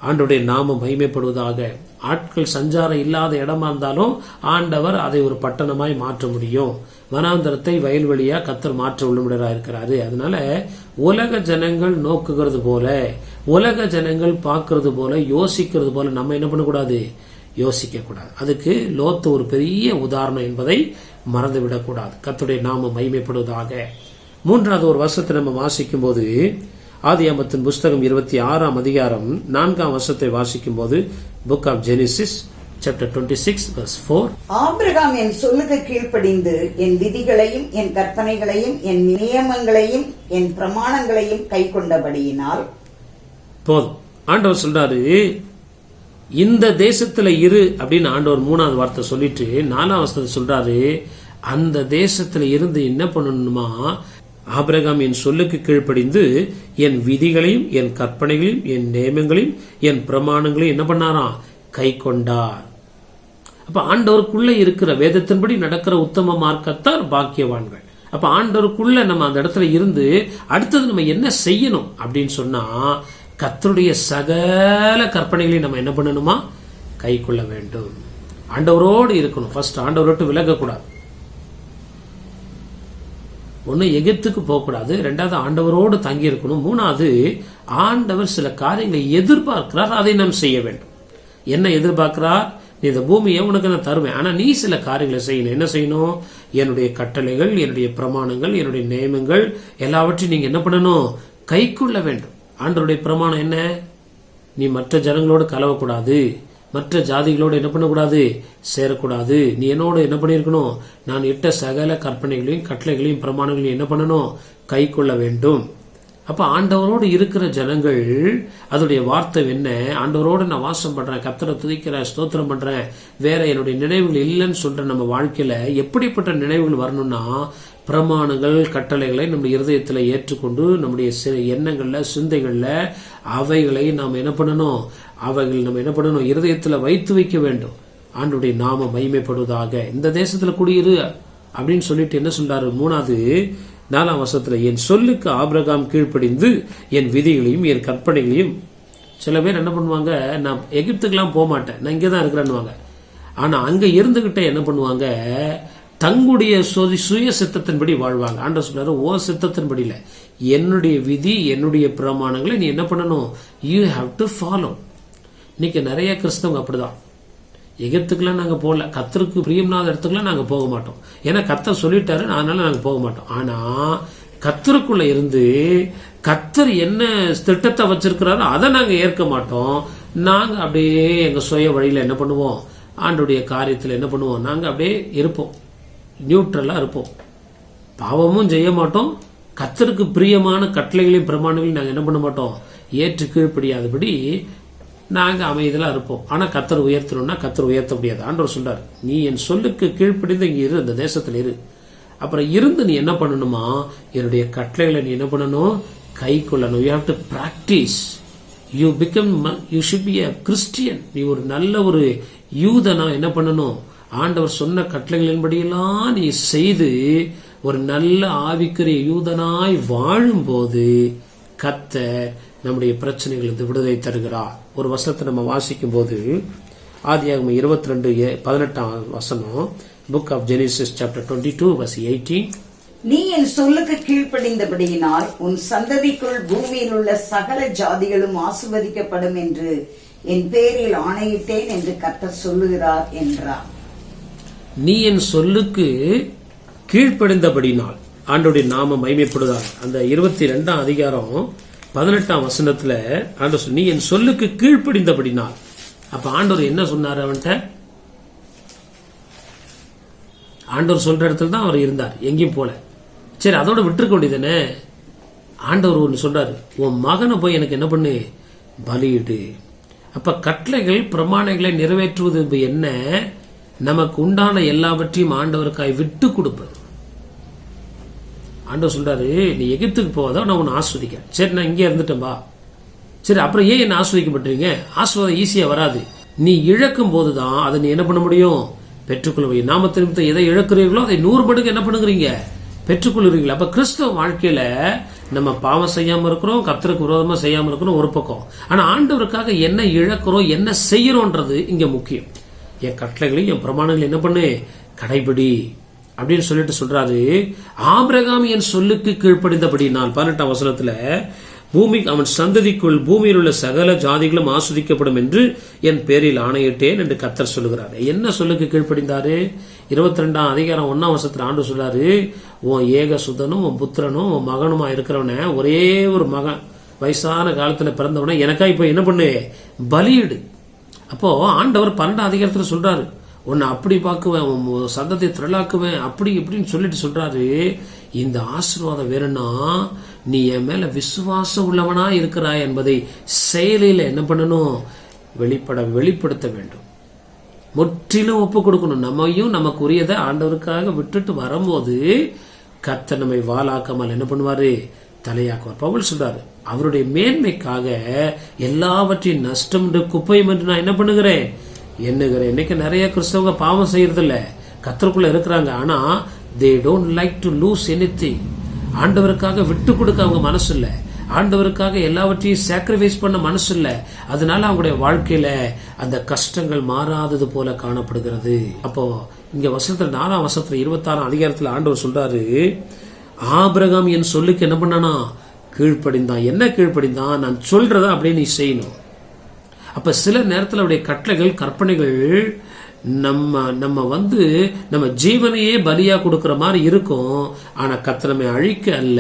ஆண்டவருடைய நாமம் மகிமைப்படுவதாக. ஆட்கள் சஞ்சாரம் இல்லாத இடமா இருந்தாலும் ஆண்டவர் அதை ஒரு பட்டணமாய் மாற்ற முடியும். வனாந்தரத்தை வயல்வெளியா கர்த்தர் மாற்ற உள்ளுமுடரா இருக்கிறாரு. அதனால உலக ஜனங்கள் நோக்குகிறது போல, உலக ஜனங்கள் பார்க்கறது போல, யோசிக்கிறது போல நம்ம என்ன பண்ணக்கூடாது, யோசிக்க கூடாது. அதுக்கு லோத்து ஒரு பெரிய உதாரணம் என்பதை மறந்துவிடக்கூடாது. கர்த்தருடைய நாமம் மகிமைப்படுவதாக. 3வது ஒரு வருஷத்தை நம்ம வாசிக்கும் போது, ஆதியாகமத்தின் புஸ்தகம் 26 அதிகாரம் 4 வசனத்தை வாசிக்கும் போது, book of Genesis chapter 26 verse 4, Abraham என் சொல்லுக்கு கீழ்ப்படிந்து என் விதிகளையும் என் கற்பனைகளையும் என் நியமங்களையும் என் பிரமாணங்களையும் கை கொண்டபடியினால் போதும். ஆண்டவர் சொல்றாரு, இந்த தேசத்துல இரு அப்படின்னு ஆண்டவர் 3வது வார்த்தை சொல்லிட்டு 4ஆம் வசனத்தை சொல்றாரு, அந்த தேசத்துல இருந்து என்ன பண்ணணுமா, ஆபிரகாம் என் சொல்லுக்கு கீழ்ப்படிந்து என் விதிகளையும் என் கற்பனைகளையும் என் நியமங்களையும் என் பிரமாணங்களையும் என்ன பண்ணாராம், கை கொண்டார். அப்ப ஆண்டவருக்குள்ள இருக்கிற வேதத்தின்படி நடக்கிற உத்தம மார்க்கத்தார் பாக்கியவான்கள். அப்ப ஆண்டவருக்குள்ள நம்ம அந்த இடத்துல இருந்து அடுத்தது நம்ம என்ன செய்யணும் அப்படின்னு சொன்னா, கர்த்தருடைய சகல கற்பனைகளையும் நம்ம என்ன பண்ணணுமா, கை கொள்ள வேண்டும். ஆண்டவரோடு இருக்கணும். ஃபர்ஸ்ட் ஆண்டவரை விட்டு விலகக்கூடாது. ஒன்னு எகிப்துக்கு போகக்கூடாது, 2வது ஆண்டவரோடு தங்கி இருக்கணும், 3வது ஆண்டவர் சில காரியங்களை எதிர்பார்க்கிறார், அதை நாம் செய்ய வேண்டும். என்ன எதிர்பார்க்கிறார், நீ இந்த பூமியை உனக்கு நான் தருவேன், ஆனா நீ சில காரியங்களை செய்யணும். என்ன செய்யணும், என்னுடைய கட்டளைகள், என்னுடைய பிரமாணங்கள், என்னுடைய நியமங்கள் எல்லாவற்றையும் நீங்க என்ன பண்ணணும், கை கொள்ள வேண்டும். ஆண்டவருடைய பிரமாணம் என்ன, நீ மற்ற ஜனங்களோடு கலவக்கூடாது, மற்ற ஜாதிகளோடு என்ன பண்ணக்கூடாது, சேரக்கூடாது. நீ என்னோட என்ன பண்ணிருக்கணும், நான் இட்ட சகல கற்பனைகளையும் கட்டளைகளையும் பிரமாணங்களையும் என்ன பண்ணணும், கை கொள்ள வேண்டும். அப்ப ஆண்டவரோடு இருக்கிற ஜனங்கள் அதோடைய வார்த்தை என்ன, ஆண்டவரோடு நான் வாசம் பண்றேன், கர்த்தரை துதிக்கிறேன், ஸ்தோத்திரம் பண்றேன், வேற என்னுடைய நினைவுகள் இல்லைன்னு சொல்ற நம்ம வாழ்க்கையில எப்படிப்பட்ட நினைவுகள் வரணும்னா, பிரமாணங்கள் கட்டளைகளை நம்முடைய இருதயத்துல ஏற்றுக்கொண்டு நம்முடைய எண்ணங்கள்ல சிந்தைகள்ல அவைகளை நாம் என்ன பண்ணணும், அவைகள் நம்ம என்ன பண்ணணும், இருதயத்துல வைத்து வைக்க வேண்டும். ஆண்டவருடைய நாமம் மகிமைப்படுவதாக. இந்த தேசத்துல குடியிரு அப்படின்னு சொல்லிட்டு என்ன சொல்றாரு? 3வது 4ஆம் வசனத்துல, என் சொல்லுக்கு ஆபிரகாம் கீழ்ப்படிந்து என் விதிகளையும் என் கற்பனைகளையும். சில பேர் என்ன பண்ணுவாங்க, நான் எகிப்துக்கெல்லாம் போக மாட்டேன், நான் இங்கே தான் இருக்கிறேன்னுவாங்க. ஆனா அங்க இருந்துகிட்டே என்ன பண்ணுவாங்க, தங்களுடைய சுய சித்தத்தின்படி வாழ்வாங்க. ஆண்டவர் சொல்றாரு, ஓ சித்தத்தின்படி இல்ல, என்னுடைய விதி என்னுடைய பிரமாணங்களை நீ என்ன பண்ணணும், யூ ஹாவ் டு ஃபாலோ. இன்னைக்கு நிறைய கிறிஸ்தவங்க அப்படிதான். எகிப்துக்கெல்லாம் நாங்க போகல, கர்த்தருக்கு பிரியமில்லாத இடத்துக்குலாம் நாங்க போக மாட்டோம். ஏன்னா கர்த்தர் சொல்லிட்டாரு, அதனால நாங்க போக மாட்டோம். ஆனா கர்த்தருக்குள்ள இருந்து கர்த்தர் என்ன திட்டத்தை வச்சிருக்கிறாரோ அதை நாங்க ஏற்க மாட்டோம். நாங்க அப்படியே எங்க சுய வழியில என்ன பண்ணுவோம், ஆண்டுடைய காரியத்தில் என்ன பண்ணுவோம், நாங்க அப்படியே இருப்போம், நியூட்ரலா இருப்போம். பாவமும் செய்ய மாட்டோம், கர்த்தருக்கு பிரியமான கட்டளைகளையும் பிரமாணங்களையும் நாங்க என்ன பண்ண மாட்டோம், ஏற்று கீழ்ப்படியாதபடி நாங்க அமைதியா இருப்போம். ஆனா கர்த்தர் உயர்த்தணும்னா கர்த்தர் உயர்த்த முடியாது. ஆண்டவர் சொல்றாரு, நீ என் சொல்லுக்கு கீழ்ப்படிந்து இங்க இரு, இந்த தேசத்துல இரு. அப்புறம் இருந்து நீ என்ன பண்ணணுமா, என்னுடைய கட்டளைகளை நீ என்ன பண்ணணும், கை கொள்ளணும். You have to practise. You should be a Christian. நீ ஒரு நல்ல ஒரு யூதனா என்ன பண்ணணும், ஆண்டவர் சொன்ன கட்டளைகளின்படியெல்லாம் நீ செய்து ஒரு நல்ல ஆவிக்குரிய யூதனாய் வாழும்போது கர்த்தர் நம்முடைய பிரச்சனைகளுக்கு விடுதலை தருகிறார். ஒரு வசனத்தை நம்ம வாசிக்கும் போது ஆதியாகமம் 22:18 book of Genesis chapter 22 verse 18. நீ என் சொல்லுக்கு கீழ்ப்படிந்தபடியினால் உன் சந்ததிக்குள் பூமியில் உள்ள சகல ஜாதிகளும் ஆசீர்வதிக்கப்படும் என்று என் பேரில் ஆணையிட்டேன் என்று கர்த்தர் சொல்லுகிறார் என்றார். நீ என் சொல்லுக்கு கீழ்ப்படிந்தபடினால் ஆண்டவருடைய நாமம் மகிமைப்படுதார். அந்த 22ஆம் அதிகாரம் 18ஆம் வசனத்துல ஆண்டவர், நீ என் சொல்லுக்கு கீழ்ப்படிந்தபடினால். அப்ப ஆண்டவர் என்ன சொன்னார் அவன்கிட்ட? ஆண்டவர் சொல்ற இடத்துல தான் அவர் இருந்தார், எங்கேயும் போல. சரி, அதோட விட்டுருக்க வேண்டியதானே. ஆண்டவர் ஒன்று சொல்றாரு, உன் மகனை போய் எனக்கு என்ன பண்ணு, பலியிடு. அப்ப கட்டளைகள் பிரமாணங்களை நிறைவேற்றுவது என்ன, நமக்கு உண்டான எல்லாவற்றையும் ஆண்டவருக்காய் விட்டு கொடுப்பது. ஆண்டவர் சொல்றாரு, நீ எகிப்துக்கு போவதா, நான் உன்னை ஆஸ்வதிக்கிறேன். சரி, நான் இங்கே இருந்துட்டேன்பா. சரி, அப்புறம் ஏன் என்ன ஆஸ்வதிக்க மாட்டீங்க? ஆஸ்வாதம் ஈஸியா வராது. நீ இழக்கும் போதுதான் அதை நீ என்ன பண்ண முடியும், பெற்றுக்கொள்ள. நாம நிமித்தம் எதை இழக்கிறீர்களோ அதை 100 மடங்கு என்ன பண்ணுகிறீங்க, பெற்றுக்கொள்கிறீங்களா. அப்ப கிறிஸ்தவ வாழ்க்கையில நம்ம பாவம் செய்யாம இருக்கிறோம், கர்த்தருக்கு விரோதமா செய்யாம இருக்கிறோம் ஒரு பக்கம். ஆனா ஆண்டவருக்காக என்ன இழக்கிறோம், என்ன செய்யறோன்றது இங்க முக்கியம். என் கட்டளைகளையும் என் பிரமாணங்களை என்ன பண்ணு, கடைபிடி அப்படின்னு சொல்லிட்டு சொல்றாரு. ஆபிரகாம் என் சொல்லுக்கு கீழ்ப்படிந்தபடினால் 18ஆம் வசனத்துல, பூமி அவன் சந்ததிக்குள் பூமியில் உள்ள சகல ஜாதிகளும் ஆஸ்வதிக்கப்படும் என்று என் பேரில் ஆணையிட்டேன் என்று கர்த்தர் சொல்லுகிறார். என்ன சொல்லுக்கு கீழ்ப்படிந்தாரு? 22ஆம் அதிகாரம் 1ஆம் வசனத்துல ஆண்டு சொல்றாரு, உன் ஏக சுதனும் உன் புத்திரனும் உன் மகனுமா இருக்கிறவன, ஒரே ஒரு மகன் வயசான காலத்துல பிறந்தவன எனக்கா இப்ப என்ன பண்ணு, பலியிடு. அப்போ ஆண்டவர் 12ஆம் அதிகாரத்துல சொல்றாரு, உன்னை அப்படி பார்க்குவேன், உன் சந்தத்தை திரளாக்குவேன், அப்படி இப்படின்னு சொல்லிட்டு சொல்றாரு. இந்த ஆசீர்வாதம் வேணும்னா நீ என் மேல விசுவாசம் உள்ளவனா இருக்கிறாய் என்பதை செயலில என்ன பண்ணணும், வெளிப்படுத்த வேண்டும். முற்றிலும் ஒப்பு கொடுக்கணும். நம்மையும் நமக்குரியதை ஆண்டவருக்காக விட்டுட்டு வரும்போது கர்த்தர் நம்மை வாளாக்காமல் என்ன பண்ணுவாரு, தலையாக்குவார். பவுல் சொல்றாரு, அவருடைய மேன்மைக்காக எல்லாவற்றையும் நஷ்டம் என்று குப்பையும் என்று நான் என்ன பண்ணுகிறேன், எண்ணுகிறேன். இன்னைக்கு நிறைய கிறிஸ்தவங்க பாவம் செய்யறது இல்ல, கர்த்தருக்குள்ள இருக்கிறாங்க. ஆனா they don't like to lose anything. ஆண்டவருக்காக விட்டு கொடுக்க அவங்க மனசு இல்ல, ஆண்டவருக்காக எல்லாவற்றையும் சாக்ரிஃபைஸ் பண்ண மனசு இல்ல. அதனால அவங்களுடைய வாழ்க்கையில அந்த கஷ்டங்கள் மாறாதது போல காணப்படுகிறது. அப்போ இங்க வசனத்துல 4ஆம் வசனத்துல 26ஆம் அதிகாரத்துல ஆண்டவர் சொல்றாரு, ஆபிரகாம் என் சொல்லுக்கு என்ன பண்ணானா, கீழ்ப்படிந்தான். என்ன கீழ்ப்படிந்தான், நான் சொல்றத அப்படியே நீ செய்யணும். அப்ப சில நேரத்தில் அவருடைய கட்டளைகள் கற்பனைகள் நம்ம ஜீவனையே பலியா கொடுக்கிற மாதிரி இருக்கும். ஆனா கர்த்தர் நம்மை அழிக்க அல்ல,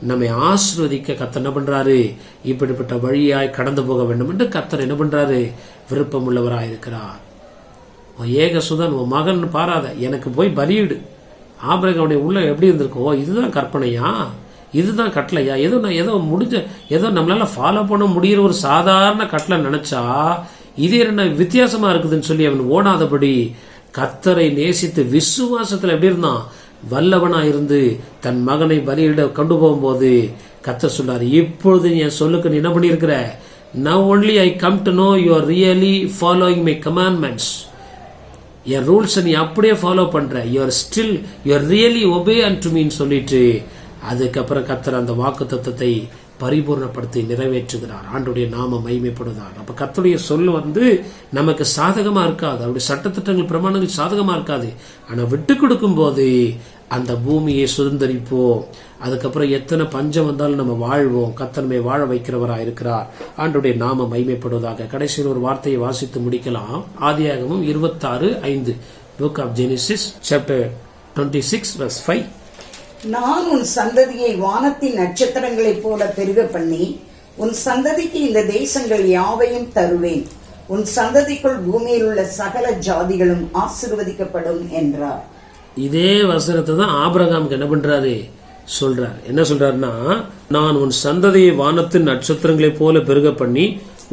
நம்மை ஆசீர்வதிக்க கர்த்தர் என்ன பண்றாரு, இப்படிப்பட்ட வழியாய் கடந்து போக வேண்டும் என்று கர்த்தர் என்ன பண்றாரு, விருப்பம் உள்ளவராயிருக்கிறார். ஏக சுதன் உன் மகன் பாராத, எனக்கு போய் பலியிடு. ஆபிரகாமுடைய உள்ள எப்படி இருந்திருக்கோ, இதுதான் கற்பனையா, இதுதான் கட்டளையா, ஏதோ நம்மளால ஃபாலோ பண்ண முடிகிற ஒரு சாதாரண கட்டளை நினைச்சா இது என்ன வித்தியாசமா இருக்குதுன்னு சொல்லி அவன் ஓடாதபடி கர்த்தரை நேசித்து விசுவாசத்துல எப்படி இருந்தான், வல்லவனா இருந்து தன் மகனை பலியிட கொண்டு போகும்போது கர்த்தர் சொல்றாரு, இப்பொழுது என் சொல்லுக்கு நீ என்ன பண்ணியிருக்கிற, now only I come to know you are really following my commandments. N rules நீ அப்படியே ஃபாலோ பண்ற, யூஆர் ரியலி ஒபே அன்டு மீன்னு சொல்லிட்டு அதுக்கப்புறம் கர்த்தர் அந்த வாக்குத்தத்தத்தை பரிபூர்ணப்படுத்தி நிறைவேற்றுகிறார். ஆண்டுடைய நாம மகிமைப்படுவதாக. அப்ப கர்த்தருடைய சொல் நமக்கு சாதகமா இருக்காது, அவருடைய சட்டத்திட்டங்கள் பிரமாணங்கள் சாதகமா இருக்காது. ஆனா விட்டு கொடுக்கும் போது அந்த பூமியை சுதந்திரிப்போம். அதுக்கப்புறம் எத்தனை பஞ்சம் வந்தாலும் நம்ம வாழ்வோம். கர்த்தர் வாழ வைக்கிறவரா இருக்கிறார். ஆண்டுடைய நாம மகிமைப்படுவதாக. கடைசியில் ஒரு வார்த்தையை வாசித்து முடிக்கலாம். ஆதியாகமம் 26:5, புக் ஆஃப் ஜெனிசிஸ் சாப்டர் 26:5. நான் உன் சந்ததியை வானத்தின் நட்சத்திரங்களைப் போல பெருக பண்ணி உன் சந்ததிக்கு இந்த தேசங்கள் யாவையும் தருவேன். உன் சந்ததிக்குள் பூமியில் உள்ள சகல ஜாதிகளும் ஆசீர்வதிக்கப்படும் என்றார். இதே வசனத்தை தான் ஆபிரகாமுக்கு என்ன பண்றாரு சொல்றார். என்ன சொல்றாருன்னா, நான் உன் சந்ததியை வானத்தின் நட்சத்திரங்களைப் போல பெருக பண்ணி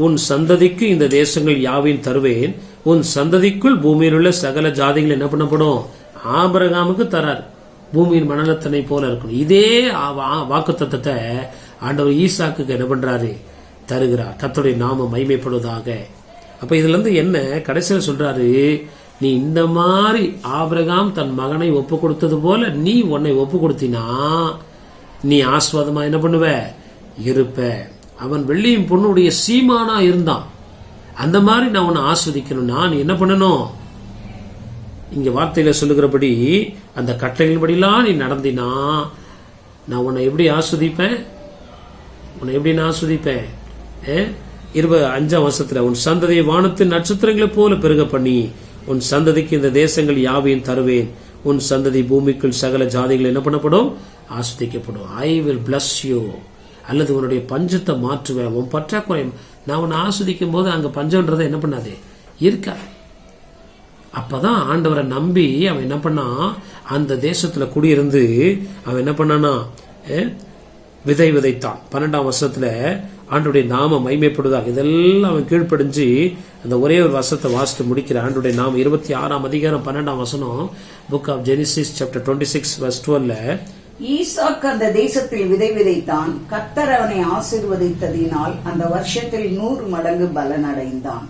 உன் சந்ததிக்கு இந்த தேசங்கள் யாவையும் தருவேன். உன் சந்ததிக்குள் பூமியில் உள்ள சகல ஜாதிகள் என்ன பண்ணப்படும்? ஆபிரகாமுக்கு தரார். பூமியின் மணலத்தனை போல இருக்கணும். இதே வாக்குத்தத்தத்தை ஆண்டவர் ஈசாக்குக்கு என்ன பண்றாரு? தருகிறார். கர்த்தருடைய நாமம் மகிமைப்படுவதாக. அப்ப இதுல இருந்து என்ன கடைசியில் சொல்றாரு, நீ இந்த மாதிரி ஆபிரகாம் தன் மகனை ஒப்பு கொடுத்தது போல நீ உன்னை ஒப்பு கொடுத்தினா நீ ஆஸ்வாதமா என்ன பண்ணுவ? இருப்ப. அவன் வெள்ளியும் பொண்ணுடைய சீமானா இருந்தான். அந்த மாதிரி நான் உன்னை ஆஸ்வதிக்கணும்னா நீ என்ன பண்ணணும்? இங்க வார்த்தையில சொல்லுகிறபடி அந்த கட்டளையின்படிலாம் நீ நடந்தினா நான் உன்னை எப்படி ஆஸ்வதிப்பேன்? உன்னை எப்படி நான் ஆஸ்வதிப்பேன்? 25ஆம் வசனத்துல உன் சந்ததியை வானத்தின் நட்சத்திரங்களைப் போல பெருக பண்ணி உன் சந்ததிக்கு இந்த தேசங்கள் யாவையும் தருவேன். உன் சந்ததி பூமிக்குள் சகல ஜாதிகள் என்ன பண்ணப்படும்? ஆஸ்வதிக்கப்படும். I will bless you. அல்லது உன்னுடைய பஞ்சத்தை மாற்றுவேன். உன் பற்றாக்குறை நான் உன்னை ஆஸ்வதிக்கும் போது அங்க பஞ்சம்ன்றதை என்ன பண்ணாது? இருக்காது. அப்பதான் ஆண்டவரை நம்பி அவன் என்ன பண்ணா, அந்த தேசத்துல குடியிருந்து அவன் என்ன பண்ணானா, விதை விதைத்தான். 12ஆம் வருஷத்துல ஆண்டுடைய நாம மகிமைப்படுவதாக. இதெல்லாம் அவன் கீழ்ப்படிஞ்சு அந்த ஒரே ஒரு வசனத்தை வாசித்து முடிக்கிற. ஆண்டுடைய நாம 26ஆம் அதிகாரம் 12ஆம் வசனம், புக் ஆஃப் ஜெனிசிஸ் சாப்டர் 26:12. ஈசாக்கு அந்த தேசத்தில் விதை விதைத்தான். கர்த்தர் அவனை ஆசீர்வதித்ததினால் அந்த வருஷத்தில் 100 மடங்கு பலன் அடைந்தான்.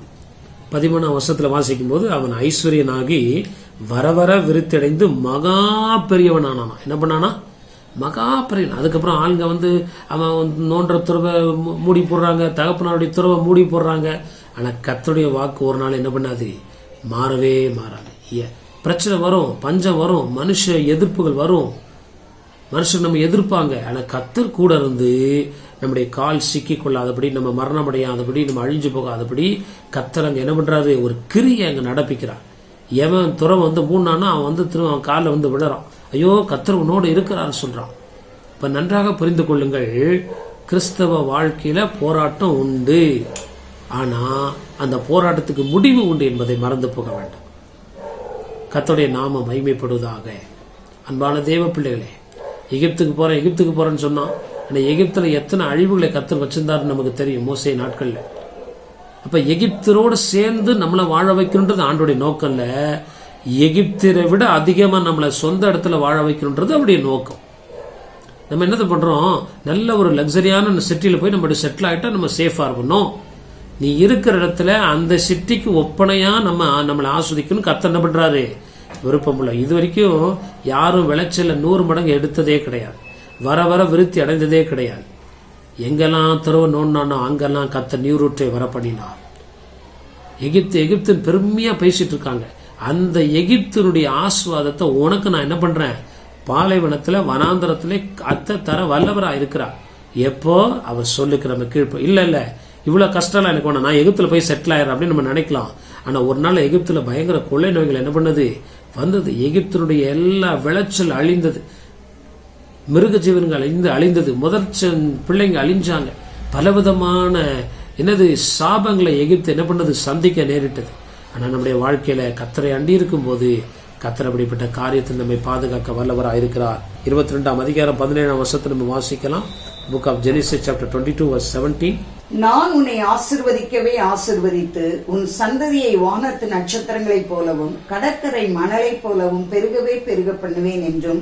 13ஆம் வருஷத்துல வாசிக்கும் போது அவன் ஐஸ்வர்யனாகி வர வர விருத்தடைந்து மகா பெரியவனானான். என்ன பண்ணானா? மகா பெரியவன். அதுக்கப்புறம் ஆளுங்க அவன் நோன்ற துறவை மூடி போடுறாங்க, தகப்பனாருடைய துறவை மூடி போடுறாங்க. ஆனா கர்த்தருடைய வாக்கு ஒரு நாள் என்ன பண்ணாது? மாறவே மாறாது. பிரச்சனை வரும், பஞ்சம் வரும், மனுஷ எதிர்ப்புகள் வரும், மனுஷன் நம்ம எதிர்ப்பாங்க. ஆனா கர்த்தர் கூட இருந்து நம்முடைய கால் சிக்கி கொள்ளாதபடி, நம்ம மரணம் அடையாதபடி, நம்ம அழிஞ்சு போகாதபடி கர்த்தர் அங்க என்ன பண்றாரு? ஒரு கிரியை அங்க நடப்பிக்கிறார். எவன் துறம் மூணானா அவன் திரும்ப அவன் காலில் விழறான். ஐயோ கர்த்தர் உன்னோடு இருக்கிறான்னு சொல்றான். இப்ப நன்றாக புரிந்து கொள்ளுங்கள், கிறிஸ்தவ வாழ்க்கையில போராட்டம் உண்டு. ஆனா அந்த போராட்டத்துக்கு முடிவு உண்டு என்பதை மறந்து போக வேண்டாம். கர்த்தருடைய நாமம் மகிமைப்படுவதாக. அன்பான தேவ பிள்ளைகளே, எகிப்துக்கு போறேன்னு சொன்னான். ஆனா எகிப்துல எத்தனை அழிவுகளை கர்த்தர் வச்சிருந்தாருன்னு நமக்கு தெரியும் மோசே நாட்கள்ல. அப்ப எகிப்தரோடு சேர்ந்து நம்மளை வாழ வைக்கணுன்றது ஆண்டோடைய நோக்கம் இல்ல. எகிப்தரை விட அதிகமா நம்மளை சொந்த இடத்துல வாழ வைக்கணுன்றது அவருடைய நோக்கம். நம்ம என்னது பண்றோம்? நல்ல ஒரு லக்ஸரியான சிட்டியில போய் நம்ம செட்டில் ஆயிட்டா நம்ம சேஃபா இருக்கணும். நீ இருக்கிற இடத்துல அந்த சிட்டிக்கு ஒப்பனையா நம்மளை ஆஸ்வதிக்கணும் கர்த்தர் என்ன பண்றாரு? விருப்பம் இல்லை. இது வரைக்கும் யாரும் விளைச்சல 100 மடங்கு எடுத்ததே கிடையாது. வர வர விருத்தி அடைந்ததே கிடையாது. எங்கெல்லாம் துறவு நோண்டானோ அங்கெல்லாம் கர்த்தர் நீரூற்றை வர பண்ணினார். எகிப்தின் பெருமையா பேசிட்டு இருக்காங்க. அந்த எகிப்தினுடைய ஆஸ்வாதத்தை உனக்கு நான் என்ன பண்றேன்? பாலைவனத்துல வனாந்தரத்திலே கத்த தர வல்லவரா இருக்கிறார். எப்போ அவர் சொல்லுக்கு நம்ம கீழ்ப்ப இல்ல இவ்வளவு கஷ்டம் எனக்கு வேணாம், நான் எகிப்துல போய் செட்டில் ஆயிடுறேன் அப்படின்னு நம்ம நினைக்கலாம். ஆனா ஒரு நாள் எகிப்துல பயங்கர கொள்ளை நோய்கள் என்ன பண்ணது? வந்தது. எகிப்தினுடைய எல்லா விளைச்சல் அழிந்தது, மிருக ஜீவன்கள் அழிந்தது, முதற் பிள்ளைங்க அழிஞ்சாங்க. பலவிதமான சாபங்களை எகிப்து என்ன பண்ணது? சந்திக்க நேரிட்டது. ஆனா நம்முடைய வாழ்க்கையில கர்த்தரை அண்டி இருக்கும் போது கர்த்தர் அப்படிப்பட்ட காரியத்தில் நம்மை பாதுகாக்க வல்லவராக இருக்கிறார். 22ஆம் அதிகாரம் 17ஆம் வருஷத்தை நம்ம வாசிக்கலாம். Book of Genesis chapter 22:17. நான் உன்னை ஆசிர்வதிக்கவே ஆசிர்வதித்து உன் சந்ததியை வானத்து நட்சத்திரங்களைப் போலவும் கடற்கரை மணலைப் போலவும் பெருகவே பெருக பண்ணுவேன் என்றும்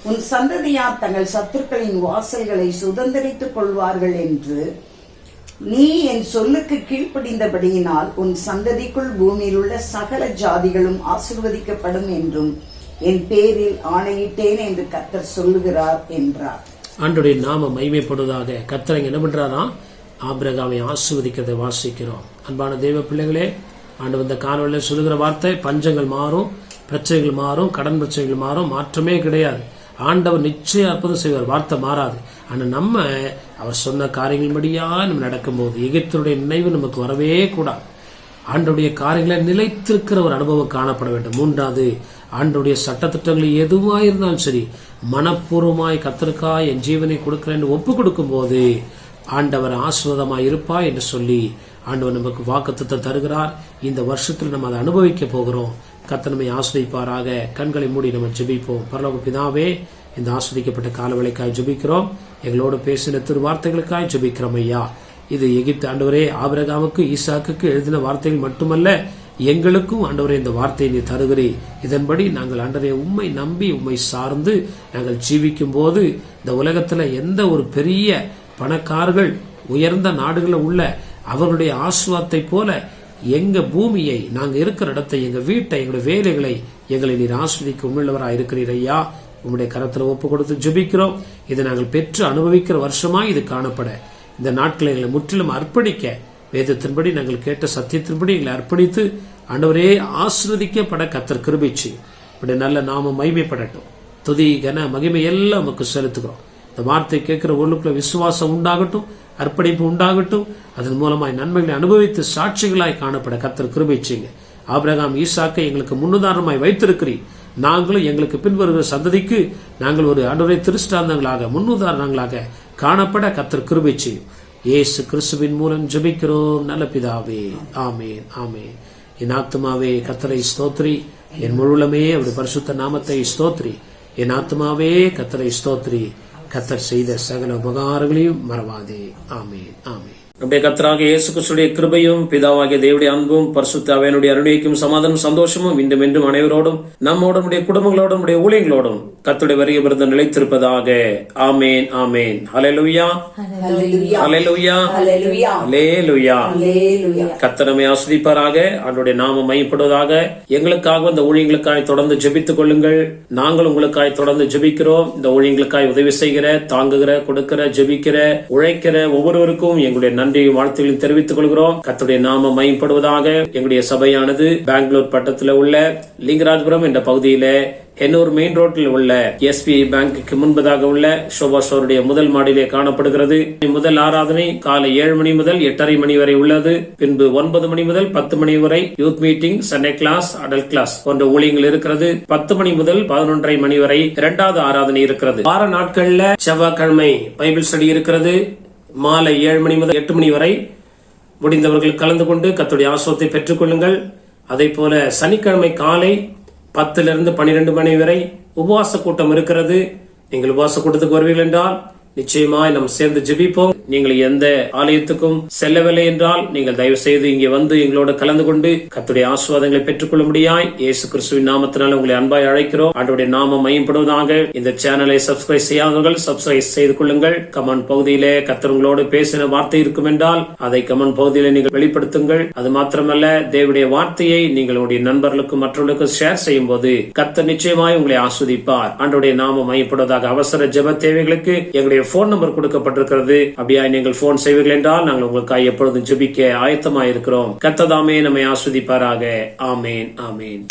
உன் சந்ததியார் தங்கள் சத்துருக்களின் வாசல்களை சுதந்திரித்துக் கொள்வார்கள் என்று நீ என் சொல்லுக்கு கீழ்ப்படிந்தபடியினால் உன் சந்ததிக்குள் பூமியில் உள்ள சகல ஜாதிகளும் ஆசீர்வதிக்கப்படும் என்றும் என் பேரில் ஆணையிட்டேன் என்று கர்த்தர் சொல்லுகிறார் என்றார். ஆண்டவருடைய நாம மகிமைப்படுவதாக. கர்த்தர் என்ன பண்றாரா? ஆபிரகாமை ஆசீர்வதிக்கிறதை வாசிக்கிறோம். அன்பான தெய்வ பிள்ளைகளே, ஆண்டவர் இந்த காணொலியில் சொல்லுகிற வார்த்தை, பஞ்சங்கள் மாறும், பிரச்சனைகள் மாறும், கடன் பிரச்சனைகள் மாறும், மாற்றமே கிடையாது. ஆண்டவர் நிச்சயம் அற்புதம் செய்வார், வார்த்தை மாறாது. ஆனா நம்ம அவர் சொன்ன காரியங்கள் படியா நம்ம நடக்கும்போது எகிப்தினுடைய நினைவு நமக்கு வரவே கூடாது. ஆண்டவருடைய காரியங்களை நிலைத்திருக்கிற ஒரு அனுபவம் காணப்பட வேண்டும். மூன்றாவது, ஆண்டவருடைய சட்டத்திட்டங்கள் எதுவாயிருந்தாலும் சரி, மனப்பூர்வமாய் கர்த்தருக்காய் என் ஜீவனை கொடுக்கிறேன் ஒப்பு கொடுக்கும் போது ஆண்டவர் ஆசீர்வாதமாய் இருப்பா என்று சொல்லி ஆண்டவர் நமக்கு வாக்குத்தத்தம் தருகிறார். இந்த வருஷத்தில் நம்ம அதை அனுபவிக்க போகிறோம். கர்த்தர் நம்மை ஆஸ்வதிப்பாராக. கண்களை மூடி நம்ம ஜெபிப்போம். பரலோக பிதாவே, இந்த ஆஸ்வதிக்கப்பட்ட காலவேளைக்காய் ஜெபிக்கிறோம். எங்களோடு பேசின திருவார்த்தைகளுக்காய் ஜெபிக்கிறோம் ஐயா. இது எகிப்து ஆண்டவரே ஆபிரகாமுக்கு ஈசாக்குக்கு எழுதின வார்த்தைகள் மட்டுமல்ல, எங்களுக்கும் ஆண்டவரே இந்த வார்த்தையை நீ தருகிறே. இதன்படி நாங்கள் ஆண்டவரே உம்மை நம்பி உம்மை சார்ந்து நாங்கள் ஜீவிக்கும் போது இந்த உலகத்துல எந்த ஒரு பெரிய பணக்காரர்கள் உயர்ந்த நாடுகளில் உள்ள அவர்களுடைய ஆசீர்வாதத்தை போல எங்க பூமியை, நாங்க இருக்கிற இடத்தை, எங்க வீட்டை, எங்களுடைய வேலைகளை எங்களை நீர் ஆஸ்வதிக்க உண்மையுள்ளவராக இருக்கிறீர் ஐயா. உங்களுடைய கரத்துல ஒப்பு கொடுத்து ஜெபிக்கிறோம். இதை நாங்கள் பெற்று அனுபவிக்கிற வருஷமா இது காணப்பட இந்த நாட்களை எங்களை முற்றிலும் அர்ப்பணிக்க, வேதத்தின்படி நாங்கள் கேட்ட சத்தியத்தின்படி எங்களை அர்ப்பணித்து ஆண்டவரே ஆசீர்வதிக்கப்பட கர்த்தர் கிருபை செய்யும். இப்படி நல்ல நாம மகிமைப்படட்டும். துதி கன மகிமை எல்லாம் நமக்கு செலுத்துகிறோம். இந்த வார்த்தை கேட்கிற உள்ளுக்குள்ள விசுவாசம் உண்டாகட்டும், அர்ப்பணிப்பு உண்டாகட்டும். அதன் மூலமாய் நன்மைகளை அனுபவித்து சாட்சிகளாய் காணப்பட கர்த்தர் கிருபை செய்யுங்க. ஆபிரகாம் ஈசாக்கை எங்களுக்கு முன்னுதாரணமாய் வைத்திருக்கிறீர். நாங்களும் எங்களுக்கு பின்வருகிற சந்ததிக்கு நாங்கள் ஒரு ஆண்டவரை திருஷ்டாந்தங்களாக முன்னுதாரணங்களாக காணப்பட கர்த்தர் கிருபை செய்யும். இயேசு கிறிஸ்துவின் மூலம் ஜெபிக்கிறோம் நல்ல பிதாவே, ஆமேன் ஆமேன். என் ஆத்துமாவே கர்த்தரை ஸ்தோத்ரி, என் முழுலமே அவருடைய பரிசுத்த நாமத்தை ஸ்தோத்ரி. என் ஆத்துமாவே கர்த்தரை ஸ்தோத்ரி, கர்த்தர் செய்த சகல உபகாரங்களையும் மறவாதே. ஆமேன் ஆமேன். நம்முடைய கர்த்தராக இயேசு கிறிஸ்துவின் கிருபையும் பிதாவாகிய தேவனுடைய அன்பும் பரிசுத்த ஆவியானவருடைய அருளைக்கும் சமாதானம் சந்தோஷமும் இன்றும் என்றும் அனைவரோடும் நம்மோடும் நம்முடைய குடும்பங்களோடும் நம்முடைய ஊழியங்களோடும் கர்த்தருடைய வருகை விருது நிலைத்திருப்பதாக. ஆமேன் ஆமேன். ஹல்லேலூயா ஹல்லேலூயா ஹல்லேலூயா. கர்த்தர் நம்மை ஆசீர்வதிப்பாராக. ஆண்டவருடைய நாமம் மகிமைப்படுவதாக. எங்களுக்காக இந்த ஊழியங்களுக்காய் தொடர்ந்து ஜெபித்துக் கொள்ளுங்கள். நாங்கள் உங்களுக்காய் தொடர்ந்து ஜெபிக்கிறோம். இந்த ஊழியங்களுக்காய் உதவி செய்கிற, தாங்குகிற, கொடுக்கிற, ஜெபிக்கிற, உழைக்கிற ஒவ்வொருவருக்கும் எங்களுடைய நன்றியும் வாழ்த்துக்களையும் தெரிவித்துக் கொள்கிறோம். கர்த்தருடைய நாமம் மகிமைப்படுவதாக. எங்களுடைய சபையானது பெங்களூர் பட்டத்தில் உள்ள லிங்கராஜபுரம் என்ற பகுதியில எண்ணூர் மெயின் ரோட்டில் உள்ள SBI பேங்குக்கு முன்பதாக உள்ள ஷோபா ஸ்டோருடைய முதல் மாடியிலே காணப்படுகிறது. முதல் ஆராதனை காலை 7 மணி முதல் 8:30 மணி வரை உள்ளது. பின்பு 9 மணி முதல் 10 மணி வரை youth meeting, Sunday class, adult class போன்ற ஊழியங்கள் இருக்கிறது. 10 மணி முதல் 11:30 மணி வரை இரண்டாவது ஆராதனை இருக்கிறது. வார நாட்கள்ல செவ்வாய்க்கிழமை பைபிள் ஸ்டடி இருக்கிறது. மாலை 7 மணி முதல் 8 மணி வரை முடிந்தவர்கள் கலந்து கொண்டு கர்த்தருடைய ஆசீர்வாதத்தை பெற்றுக் கொள்ளுங்கள். அதே போல சனிக்கிழமை காலை 10 to 12 மணி வரை உபவாச கூட்டம் இருக்கிறது. நீங்கள் உபவாச கூட்டத்துக்கு வருவீர்கள் என்றால் நிச்சயமாய் நாம் சேர்ந்து ஜெபிப்போம். நீங்கள் எந்த ஆலயத்துக்கும் செல்லவில்லை என்றால் நீங்கள் தயவு செய்து இங்கே வந்து எங்களோட கலந்து கொண்டு கர்த்தருடைய ஆசீர்வாதங்களை பெற்றுக்கொள்ள முடியாய் இயேசு கிறிஸ்துவின் நாமத்தினால் உங்களை அன்பாய் அழைக்கிறோம். ஆண்டவருடைய நாமம் மகிமைப்படுவதாக. இந்த சேனலை சப்ஸ்கிரைப் செய்யாதவர்கள் சப்ஸ்கிரைப் செய்து கொள்ளுங்கள். கமெண்ட் பகுதியிலே கர்த்தர் உங்களோடு பேசின வார்த்தை இருக்கும் என்றால் அதை கமெண்ட் பகுதியிலே நீங்கள் வெளிப்படுத்துங்கள். அது மாத்திரமல்ல, தேவனுடைய வார்த்தையை நீங்கள் உங்களுடைய நண்பர்களுக்கும் மற்றவர்களுக்கும் ஷேர் செய்யும் போது கர்த்தர் நிச்சயமாய் உங்களை ஆஸ்வதிப்பார். ஆண்டவருடைய நாமம் மகிமைப்படுவதாக. அவசர ஜெப தேவைகளுக்கு எங்களுடைய போன் நம்பர் கொடுக்கப்பட்டிருக்கிறது. அப்படியா நீங்கள் போன் செய்வீர்கள் என்றால் நாங்கள் உங்களுக்காக எப்பொழுதும் ஜெபிக்க ஆயத்தமாயிருக்கிறோம். கர்த்தர் தாமே நம்மை ஆஸ்வதிப்பாராக. ஆமேன் ஆமேன்.